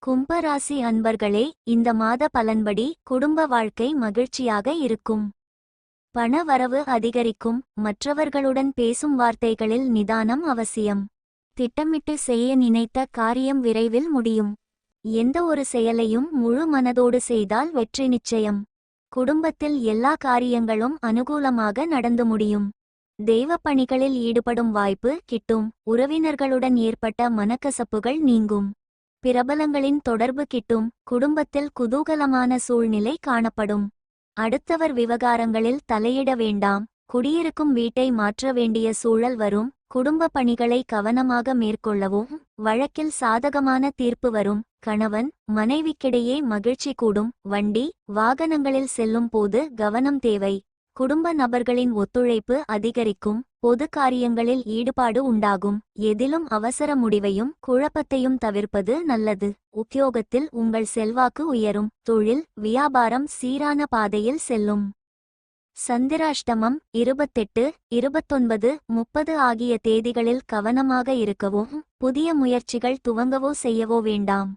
கும்பராசி அன்பர்களே, இந்த மாத பலன்படி குடும்ப வாழ்க்கை மகிழ்ச்சியாக இருக்கும். பண வரவு அதிகரிக்கும். மற்றவர்களுடன் பேசும் வார்த்தைகளில் நிதானம் அவசியம். திட்டமிட்டு செய்ய நினைத்த காரியம் விரைவில் முடியும். எந்த ஒரு செயலையும் முழு மனதோடு செய்தால் வெற்றி நிச்சயம். குடும்பத்தில் எல்லா காரியங்களும் அனுகூலமாக நடந்து முடியும். தெய்வ பணிகளில் ஈடுபடும் வாய்ப்பு கிட்டும். உறவினர்களுடன் ஏற்பட்ட மனக்கசப்புகள் நீங்கும். பிரபலங்களின் தொடர்பு கிட்டும். குடும்பத்தில் குதூகலமான சூழ்நிலை காணப்படும். அடுத்தவர் விவகாரங்களில் தலையிட வேண்டாம். குடியிருக்கும் வீட்டை மாற்ற வேண்டிய சூழல் வரும். குடும்ப பணிகளை கவனமாக மேற்கொள்ளவும். வழக்கில் சாதகமான தீர்ப்பு வரும். கணவன் மனைவிக்கிடையே மகிழ்ச்சி கூடும். வண்டி வாகனங்களில் செல்லும் போது கவனம் தேவை. குடும்ப நபர்களின் ஒத்துழைப்பு அதிகரிக்கும். பொது காரியங்களில் ஈடுபாடு உண்டாகும். எதிலும் அவசர முடிவையும் குழப்பத்தையும் தவிர்ப்பது நல்லது. உத்தியோகத்தில் உங்கள் செல்வாக்கு உயரும். தொழில் வியாபாரம் சீரான பாதையில் செல்லும். சந்திராஷ்டமம் 28, 29, 30 ஆகிய தேதிகளில் கவனமாக இருக்கவும். புதிய முயற்சிகள் துவங்கவோ செய்யவோ வேண்டாம்.